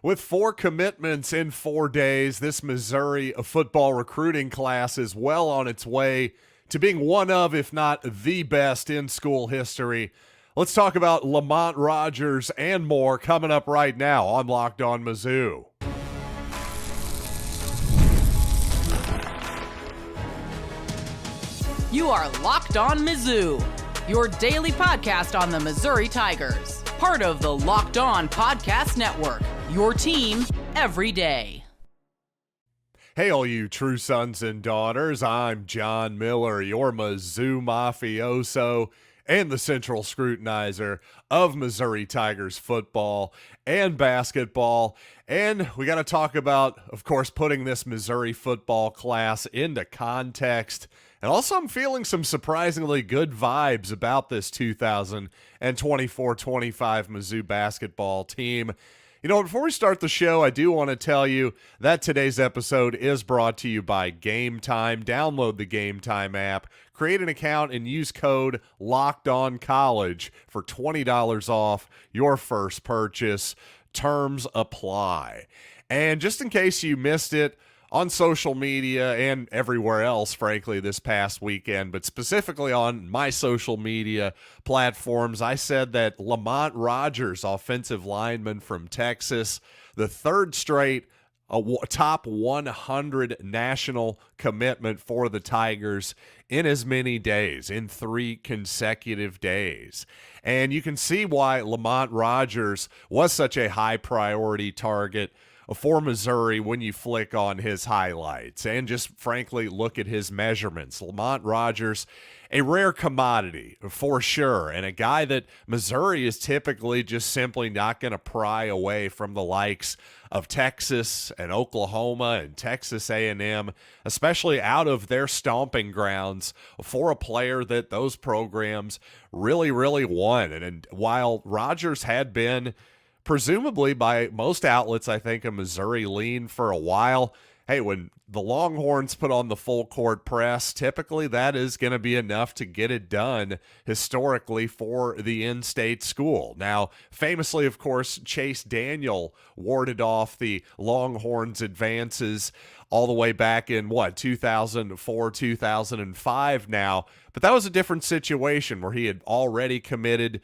With 4 commitments in 4 days, this Missouri football recruiting class is well on its way to being one of, if not the best in school history. Let's talk about Lamont Rogers and more coming up right now on Locked On Mizzou. You are Locked On Mizzou, your daily podcast on the Missouri Tigers. Part of the Locked On Podcast Network, your team every day. Hey, all you true sons and daughters, I'm John Miller, your Mizzou mafioso and the central scrutinizer of Missouri Tigers football and basketball. And we got to talk about, of course, putting this Missouri football class into context. And also, I'm feeling some surprisingly good vibes about this 2024-25 Mizzou basketball team. You know, before we start the show, I do want to tell you that today's episode is brought to you by Gametime. Download the Gametime app, create an account, and use code LOCKEDONCollege for $20 off your first purchase. Terms apply. And just in case you missed it, on social media and everywhere else, frankly, this past weekend, but specifically on my social media platforms, I said that Lamont Rogers, offensive lineman from Texas, the third straight top 100 national commitment for the Tigers in as many days, in 3 consecutive days. And you can see why Lamont Rogers was such a high priority target for Missouri when you flick on his highlights and just frankly look at his measurements. Lamont Rogers, a rare commodity for sure, and a guy that Missouri is typically just simply not going to pry away from the likes of Texas and Oklahoma and Texas A&M, especially out of their stomping grounds, for a player that those programs really, really won. And while Rogers had been presumably by most outlets, I think, a Missouri lean for a while, hey, when the Longhorns put on the full court press, typically that is going to be enough to get it done historically for the in-state school. Now, famously, of course, Chase Daniel warded off the Longhorns' advances all the way back in, 2004, 2005 now. But that was a different situation where he had already committed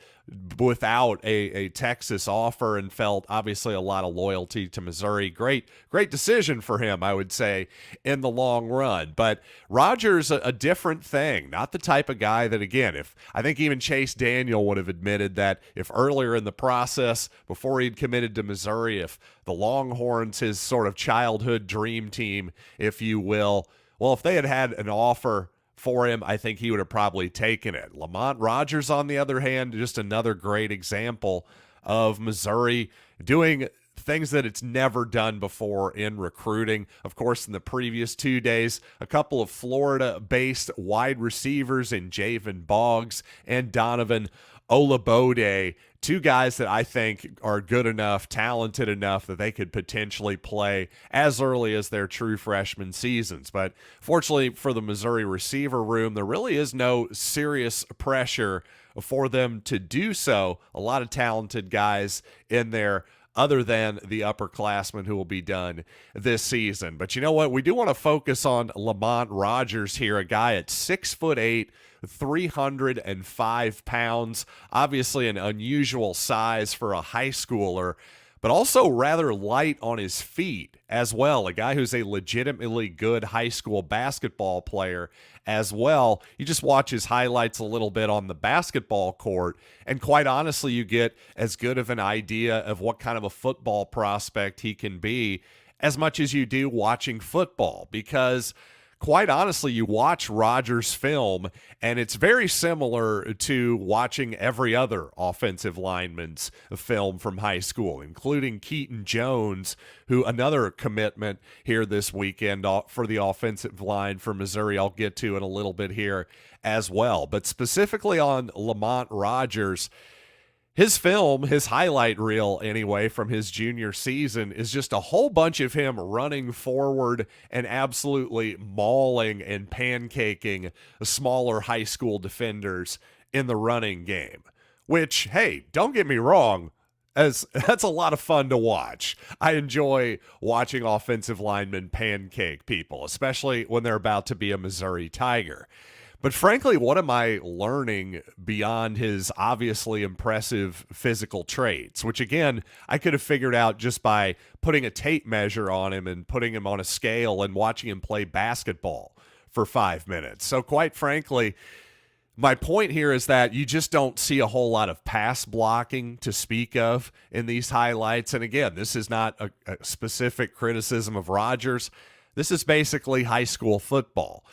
without a Texas offer and felt obviously a lot of loyalty to Missouri. Great decision for him, I would say, in the long run. But Rogers, a different thing, not the type of guy that, again, if I think even Chase Daniel would have admitted that if earlier in the process, before he'd committed to Missouri, if the Longhorns, his sort of childhood dream team, if you will, well, if they had had an offer for him, I think he would have probably taken it. Lamont Rogers, on the other hand, just another great example of Missouri doing things that it's never done before in recruiting. Of course, in the previous 2 days, a couple of Florida-based wide receivers in Javen Boggs and Donovan Olabode, 2 guys that I think are good enough, talented enough that they could potentially play as early as their true freshman seasons. But fortunately for the Missouri receiver room, there really is no serious pressure for them to do so. A lot of talented guys in there other than the upperclassmen who will be done this season. But you know what? We do want to focus on Lamont Rogers here, a guy at 6'8", 305 pounds, obviously an unusual size for a high schooler, but also rather light on his feet as well. A guy who's a legitimately good high school basketball player as well. You just watch his highlights a little bit on the basketball court, and quite honestly, you get as good of an idea of what kind of a football prospect he can be as much as you do watching football, because quite honestly, you watch Rogers' film, and it's very similar to watching every other offensive lineman's film from high school, including Keiton Jones, who another commitment here this weekend for the offensive line for Missouri I'll get to in a little bit here as well. But specifically on Lamont Rogers, his film, his highlight reel anyway, from his junior season is just a whole bunch of him running forward and absolutely mauling and pancaking smaller high school defenders in the running game. Which, hey, don't get me wrong, as that's a lot of fun to watch. I enjoy watching offensive linemen pancake people, especially when they're about to be a Missouri Tiger. But frankly, what am I learning beyond his obviously impressive physical traits, which again, I could have figured out just by putting a tape measure on him and putting him on a scale and watching him play basketball for 5 minutes. So quite frankly, my point here is that you just don't see a whole lot of pass blocking to speak of in these highlights. And again, this is not a specific criticism of Rogers. This is basically high school football.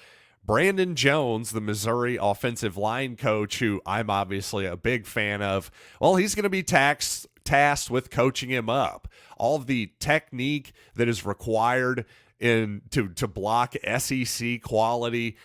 Brandon Jones, the Missouri offensive line coach, who I'm obviously a big fan of, well, he's going to be tasked with coaching him up. All of the technique that is required to block SEC quality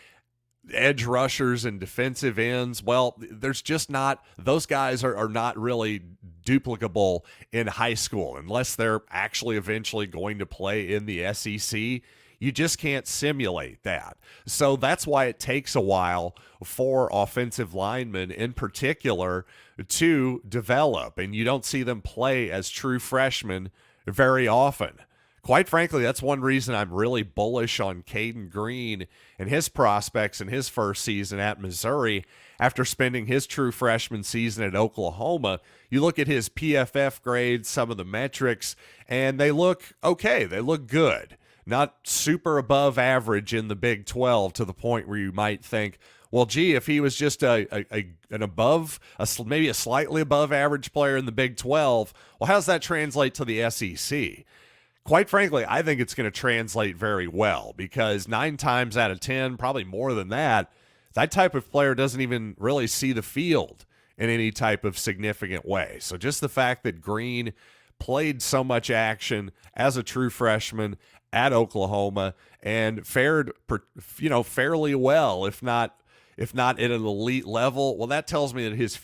edge rushers and defensive ends, well, there's just not, those guys are not really duplicable in high school unless they're actually eventually going to play in the SEC. You just can't simulate that. So that's why it takes a while for offensive linemen in particular to develop, and you don't see them play as true freshmen very often. Quite frankly, that's one reason I'm really bullish on Keiton Green and his prospects in his first season at Missouri after spending his true freshman season at Oklahoma. You look at his PFF grades, some of the metrics, and they look okay. They look good. Not super above average in the Big 12 to the point where you might think, well, gee, if he was just maybe a slightly above average player in the Big 12, well, how does that translate to the SEC? Quite frankly, I think it's going to translate very well because 9 times out of 10, probably more than that type of player doesn't even really see the field in any type of significant way. So just the fact that Green played so much action as a true freshman at Oklahoma and fared, fairly well, if not at an elite level, well, that tells me that his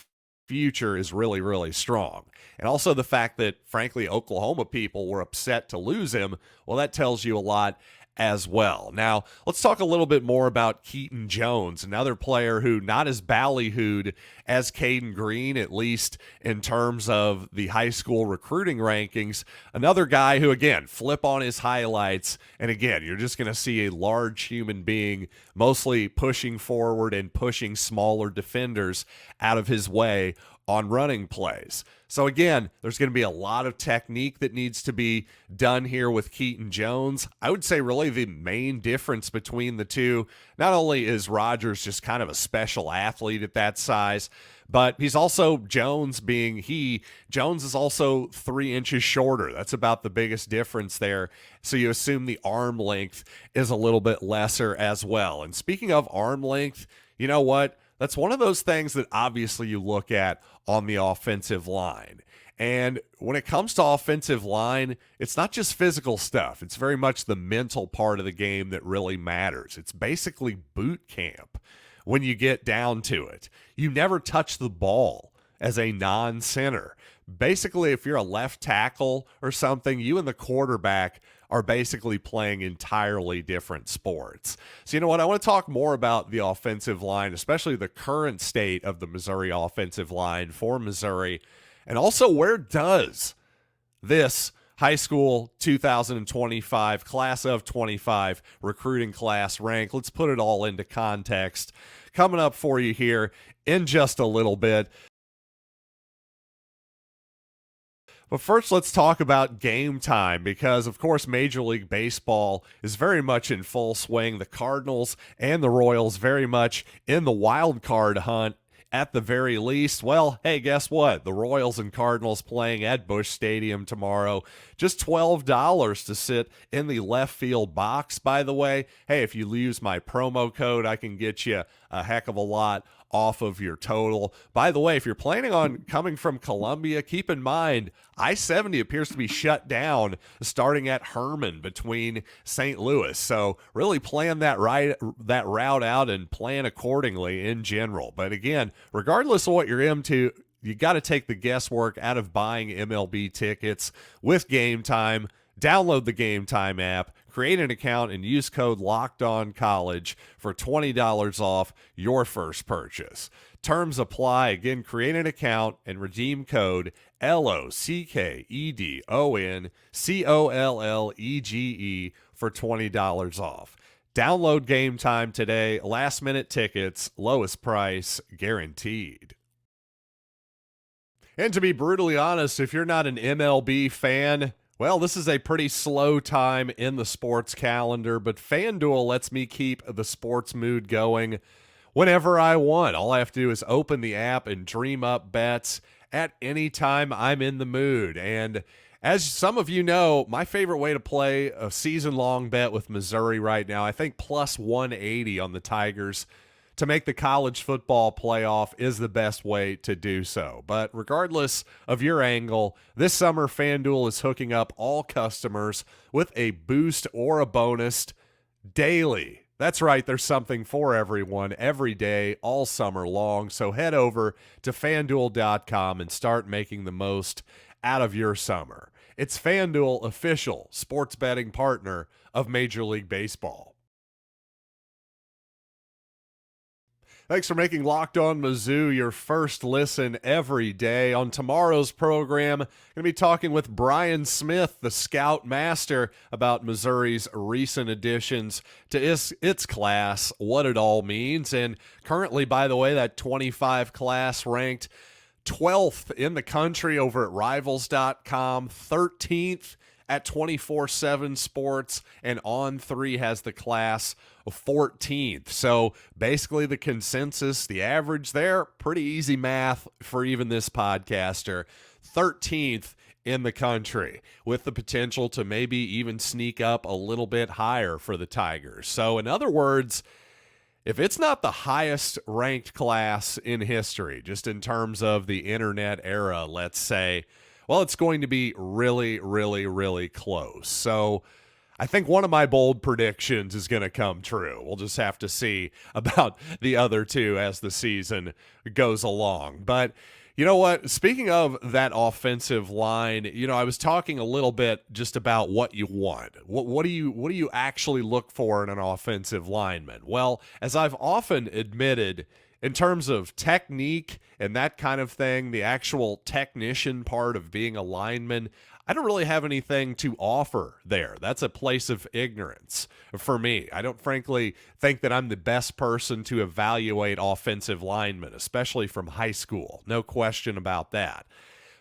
future is really, really strong. And also the fact that, frankly, Oklahoma people were upset to lose him, well, that tells you a lot as well. Now, let's talk a little bit more about Keiton Jones, another player who not as ballyhooed as Keiton Green, at least in terms of the high school recruiting rankings. Another guy who, again, flip on his highlights, and again, you're just going to see a large human being mostly pushing forward and pushing smaller defenders out of his way on running plays. So again, there's going to be a lot of technique that needs to be done here with Keiton Jones. I would say really the main difference between the two, not only is Rogers just kind of a special athlete at that size, but he's also, Jones is also 3 inches shorter. That's about the biggest difference there. So you assume the arm length is a little bit lesser as well. And speaking of arm length, you know what? That's one of those things that obviously you look at on the offensive line. And when it comes to offensive line, it's not just physical stuff. It's very much the mental part of the game that really matters. It's basically boot camp when you get down to it. You never touch the ball as a non-center. Basically, if you're a left tackle or something, you and the quarterback are basically playing entirely different sports. So you know what? I want to talk more about the offensive line, especially the current state of the Missouri offensive line for Missouri, and also where does this high school 2025 class of 25 recruiting class rank? Let's put it all into context. Coming up for you here in just a little bit. But first, let's talk about Gametime because, of course, Major League Baseball is very much in full swing. The Cardinals and the Royals very much in the wild card hunt at the very least. Well, hey, guess what? The Royals and Cardinals playing at Busch Stadium tomorrow. Just $12 to sit in the left field box, by the way. Hey, if you use my promo code, I can get you a heck of a lot off of your total. By the way, if you're planning on coming from Columbia, keep in mind I-70 appears to be shut down starting at Herman between St. Louis. So really plan that route out and plan accordingly in general. But again, regardless of what you're into, you got to take the guesswork out of buying MLB tickets with Gametime. Download the Gametime app, create an account, and use code LOCKEDONCollege for $20 off your first purchase. Terms apply. Again, create an account and redeem code LOCKEDONCOLLEGE for $20 off. Download Game Time today. Last minute tickets, lowest price guaranteed. And to be brutally honest, if you're not an MLB fan, well, this is a pretty slow time in the sports calendar, but FanDuel lets me keep the sports mood going whenever I want. All I have to do is open the app and dream up bets at any time I'm in the mood. And as some of you know, my favorite way to play a season-long bet with Missouri right now, I think plus 180 on the Tigers to make the college football playoff is the best way to do so. But regardless of your angle, this summer FanDuel is hooking up all customers with a boost or a bonus daily. That's right, there's something for everyone every day, all summer long. So head over to FanDuel.com and start making the most out of your summer. It's FanDuel, official sports betting partner of Major League Baseball. Thanks for making Locked On Mizzou your first listen every day. On tomorrow's program, I'm going to be talking with Brian Smith, the Scout Master, about Missouri's recent additions to its class, what it all means. And currently, by the way, that 25 class ranked 12th in the country over at Rivals.com, 13th at 24/7 Sports, and On3 has the class 14th. So basically the consensus, the average there, pretty easy math for even this podcaster, 13th in the country, with the potential to maybe even sneak up a little bit higher for the Tigers. So in other words, if it's not the highest ranked class in history, just in terms of the internet era, let's say, well, it's going to be really, really, really close. So I think one of my bold predictions is going to come true. We'll just have to see about the other two as the season goes along. But you know what? Speaking of that offensive line, I was talking a little bit just about what you want. What do you actually look for in an offensive lineman? Well, as I've often admitted, in terms of technique and that kind of thing, the actual technician part of being a lineman, I don't really have anything to offer there. That's a place of ignorance for me. I don't frankly think that I'm the best person to evaluate offensive linemen, especially from high school. No question about that.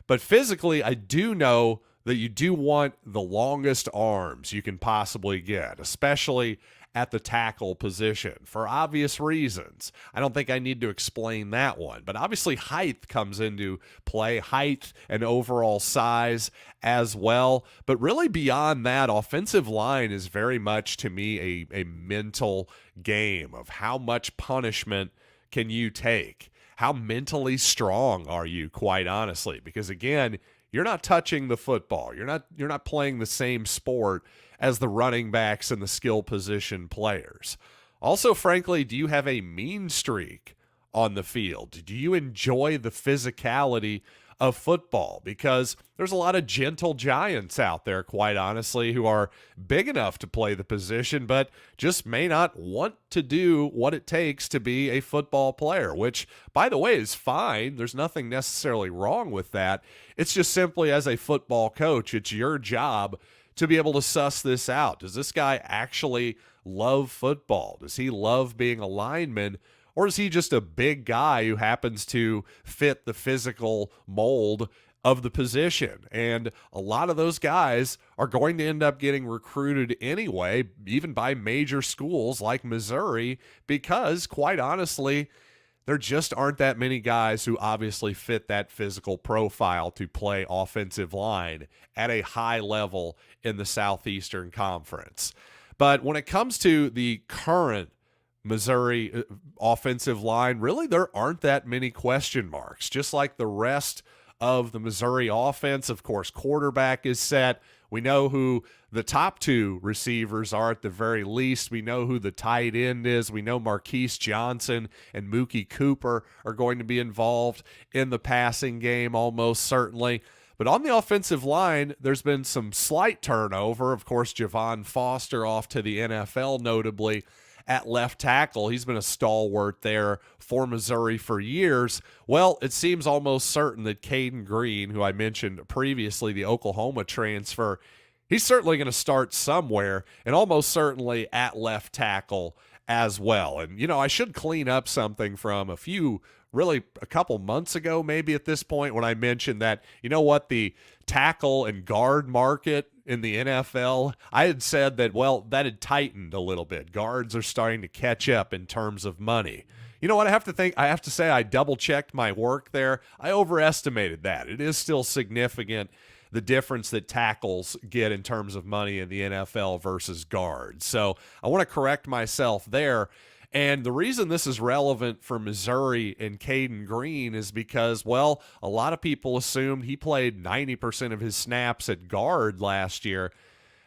But physically, I do know that you do want the longest arms you can possibly get, especially at the tackle position for obvious reasons. I don't think I need to explain that one, but obviously height comes into play, height and overall size as well. But really beyond that, offensive line is very much to me a mental game of how much punishment can you take? How mentally strong are you, quite honestly? Because again, you're not touching the football. You're not playing the same sport as the running backs and the skill position players. Also, frankly, do you have a mean streak on the field? Do you enjoy the physicality of football? Because there's a lot of gentle giants out there, quite honestly, who are big enough to play the position, but just may not want to do what it takes to be a football player, which, by the way, is fine. There's nothing necessarily wrong with that. It's just simply, as a football coach, it's your job to be able to suss this out. Does this guy actually love football? Does he love being a lineman? Or is he just a big guy who happens to fit the physical mold of the position? And a lot of those guys are going to end up getting recruited anyway, even by major schools like Missouri, because quite honestly, there just aren't that many guys who obviously fit that physical profile to play offensive line at a high level in the Southeastern Conference. But when it comes to the current Missouri offensive line, really there aren't that many question marks. Just like the rest of the Missouri offense, of course, quarterback is set. We know who the top two receivers are at the very least. We know who the tight end is. We know Marquise Johnson and Mookie Cooper are going to be involved in the passing game almost certainly. But on the offensive line, there's been some slight turnover. Of course, Javon Foster off to the NFL notably at left tackle. He's been a stalwart there for Missouri for years. Well, it seems almost certain that Keiton Green, who I mentioned previously, the Oklahoma transfer, he's certainly going to start somewhere, and almost certainly at left tackle as well. And, I should clean up something from a couple months ago, maybe at this point, when I mentioned that, the tackle and guard market in the NFL, I had said that, that had tightened a little bit. Guards are starting to catch up in terms of money. You know what? I have to say I double-checked my work there. I overestimated that. It is still significant, the difference that tackles get in terms of money in the NFL versus guards. So I want to correct myself there. And the reason this is relevant for Missouri and Keiton Green is because, a lot of people assumed he played 90% of his snaps at guard last year.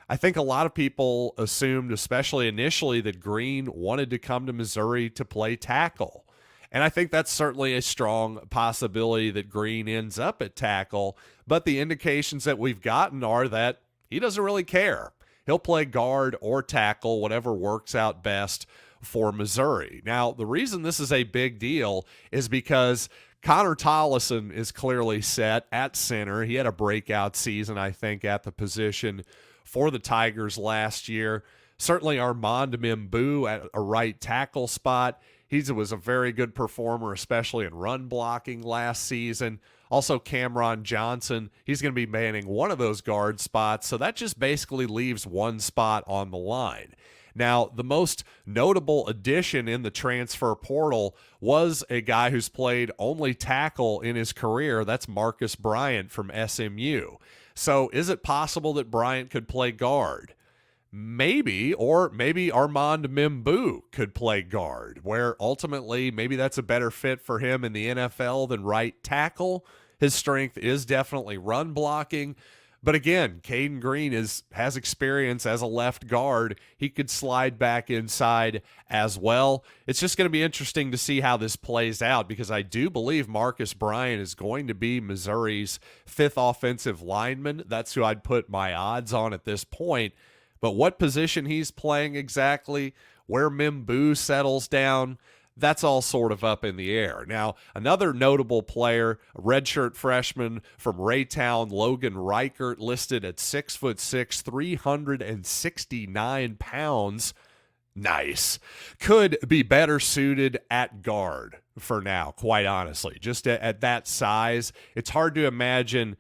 I think a lot of people assumed, especially initially, that Green wanted to come to Missouri to play tackle. And I think that's certainly a strong possibility that Green ends up at tackle. But the indications that we've gotten are that he doesn't really care. He'll play guard or tackle, whatever works out best for Missouri. Now, the reason this is a big deal is because Connor Tollison is clearly set at center. He had a breakout season, I think, at the position for the Tigers last year. Certainly Armand Mimbu at a right tackle spot. He was a very good performer, especially in run blocking last season. Also, Cameron Johnson, he's going to be manning one of those guard spots, so that just basically leaves one spot on the line. Now, the most notable addition in the transfer portal was a guy who's played only tackle in his career. That's Marcus Bryant from SMU. So is it possible that Bryant could play guard? Maybe, or maybe Armand Mimbu could play guard, where ultimately maybe that's a better fit for him in the NFL than right tackle. His strength is definitely run blocking. But again, Keiton Green has experience as a left guard. He could slide back inside as well. It's just going to be interesting to see how this plays out, because I do believe Marcus Bryant is going to be Missouri's fifth offensive lineman. That's who I'd put my odds on at this point. But what position he's playing exactly, where Mimbu settles down, that's all sort of up in the air. Now, another notable player, a redshirt freshman from Raytown, Logan Reichert, listed at 6'6", 369 pounds. Nice. Could be better suited at guard for now, quite honestly. Just at that size, it's hard to imagine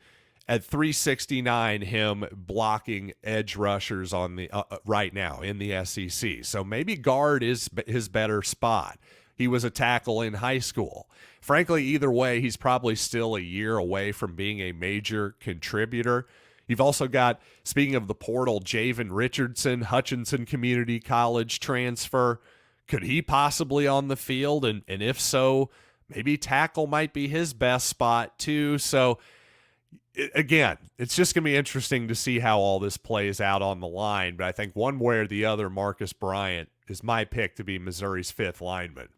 at 369 him blocking edge rushers on the right now in the SEC. So maybe guard is his better spot. He was a tackle in high school. Frankly, either way, he's probably still a year away from being a major contributor. You've also got, speaking of the portal, Javen Richardson, Hutchinson Community College transfer. Could he possibly on the field? And if so, maybe tackle might be his best spot too. So again, it's just going to be interesting to see how all this plays out on the line. But I think one way or the other, Marcus Bryant is my pick to be Missouri's fifth lineman.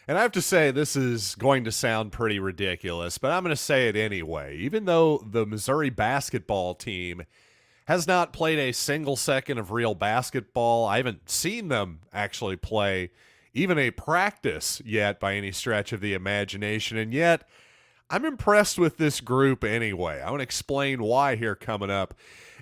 And I have to say, this is going to sound pretty ridiculous, but I'm going to say it anyway. Even though the Missouri basketball team has not played a single second of real basketball, I haven't seen them actually play even a practice yet by any stretch of the imagination, and yet I'm impressed with this group anyway. I want to explain why here coming up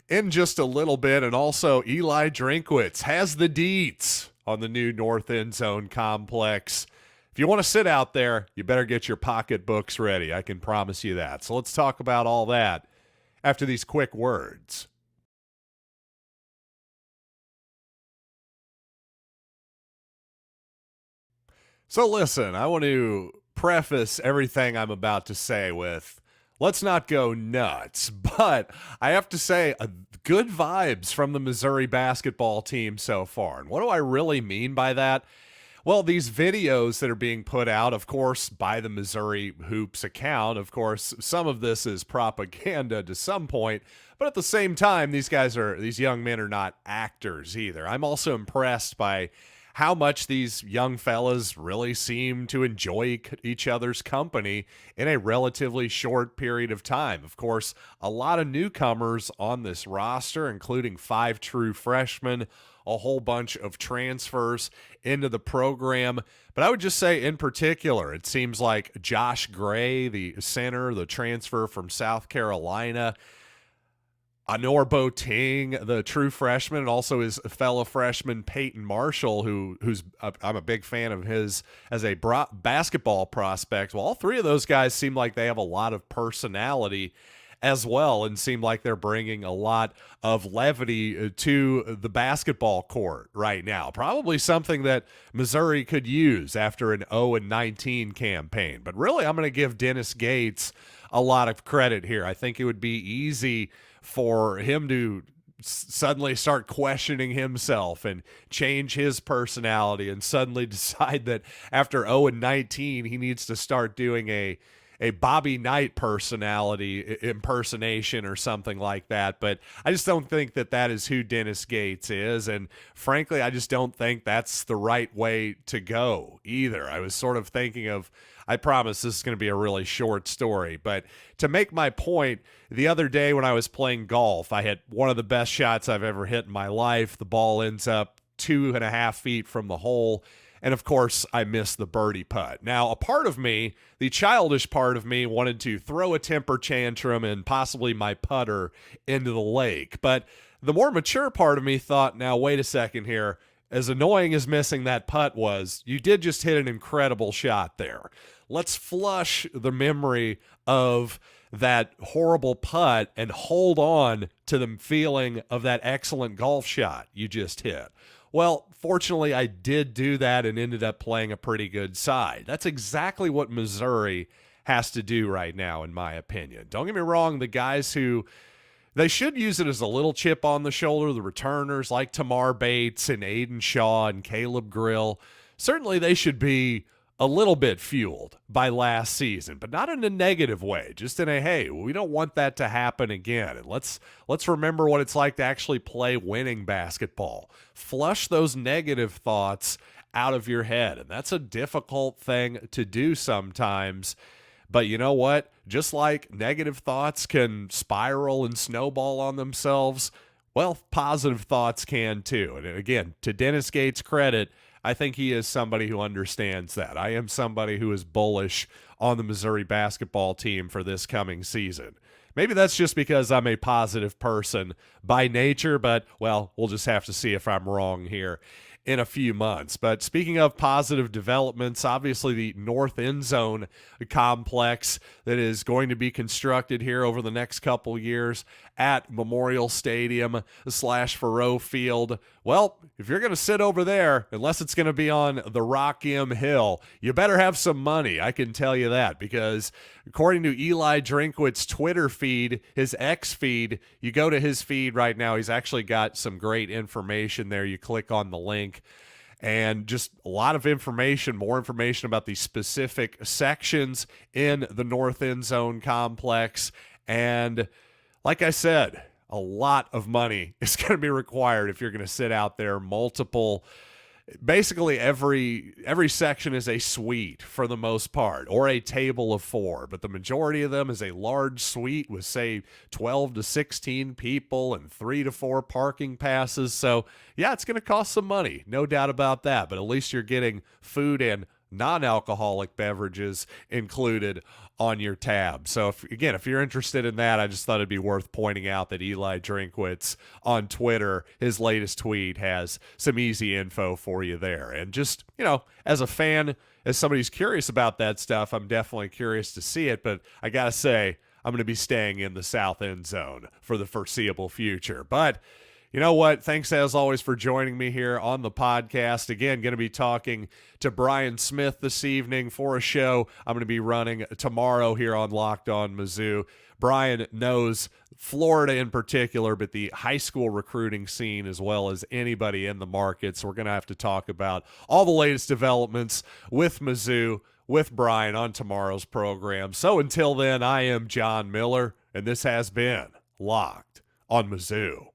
in just a little bit. And also, Eli Drinkwitz has the deets on the new North End Zone complex. If you want to sit out there, you better get your pocketbooks ready. I can promise you that. So let's talk about all that after these quick words. So listen, I want to preface everything I'm about to say with, let's not go nuts, but I have to say, good vibes from the Missouri basketball team so far. And what do I really mean by that? Well, these videos that are being put out, of course, by the Missouri Hoops account, of course, some of this is propaganda to some point, but at the same time, these young men are not actors either. I'm also impressed by how much these young fellas really seem to enjoy each other's company in a relatively short period of time. Of course, a lot of newcomers on this roster, including 5 true freshmen, a whole bunch of transfers into the program. But I would just say in particular, it seems like Josh Gray, the center, the transfer from South Carolina, Anor Boateng, the true freshman, and also his fellow freshman Peyton Marshall, who's I'm a big fan of his as a basketball prospect. Well, all 3 of those guys seem like they have a lot of personality as well, and seem like they're bringing a lot of levity to the basketball court right now. Probably something that Missouri could use after an 0-19 campaign. But really, I'm going to give Dennis Gates a lot of credit here. I think it would be easy for him to suddenly start questioning himself and change his personality and suddenly decide that after 0-19, he needs to start doing a Bobby Knight personality impersonation or something like that. But I just don't think that that is who Dennis Gates is. And frankly, I just don't think that's the right way to go either. I was sort of thinking of, I promise this is going to be a really short story, but to make my point, the other day when I was playing golf, I hit one of the best shots I've ever hit in my life. The ball ends up 2.5 feet from the hole. And of course, I missed the birdie putt. Now, a part of me, the childish part of me, wanted to throw a temper tantrum and possibly my putter into the lake. But the more mature part of me thought, now, wait a second here. As annoying as missing that putt was, you did just hit an incredible shot there. Let's flush the memory of that horrible putt and hold on to the feeling of that excellent golf shot you just hit. Well, fortunately, I did do that and ended up playing a pretty good side. That's exactly what Missouri has to do right now, in my opinion. Don't get me wrong, the guys who, they should use it as a little chip on the shoulder, the returners like Tamar Bates and Aiden Shaw and Caleb Grill, certainly they should be a little bit fueled by last season, but not in a negative way, just in a, hey, we don't want that to happen again. And let's remember what it's like to actually play winning basketball. Flush those negative thoughts out of your head. And that's a difficult thing to do sometimes. But you know what? Just like negative thoughts can spiral and snowball on themselves, well, positive thoughts can too. And again, to Dennis Gates' credit, I think he is somebody who understands that. I am somebody who is bullish on the Missouri basketball team for this coming season. Maybe that's just because I'm a positive person by nature, but, well, we'll just have to see if I'm wrong here in a few months. But speaking of positive developments, obviously the North End Zone complex that is going to be constructed here over the next couple years at Memorial Stadium / Faroe Field. Well, if you're going to sit over there, unless it's going to be on the Rock M Hill, you better have some money. I can tell you that, because according to Eli Drinkwitz's Twitter feed, his X feed, you go to his feed right now, he's actually got some great information there. You click on the link and just a lot of information, more information about the specific sections in the North End Zone complex. And like I said, a lot of money is going to be required if you're going to sit out there multiple. Basically, every section is a suite for the most part, or a table of 4, but the majority of them is a large suite with, say, 12 to 16 people and 3 to 4 parking passes. So, yeah, it's going to cost some money, no doubt about that, but at least you're getting food and non-alcoholic beverages included on your tab. So if you're interested in that, I just thought it'd be worth pointing out that Eli Drinkwitz on Twitter, his latest tweet has some easy info for you there. And just, as a fan, as somebody who's curious about that stuff, I'm definitely curious to see it, but I gotta say, I'm going to be staying in the South End Zone for the foreseeable future. But you know what? Thanks, as always, for joining me here on the podcast. Again, going to be talking to Brian Smith this evening for a show I'm going to be running tomorrow here on Locked On Mizzou. Brian knows Florida in particular, but the high school recruiting scene as well as anybody in the market. So we're going to have to talk about all the latest developments with Mizzou, with Brian on tomorrow's program. So until then, I am John Miller, and this has been Locked on Mizzou.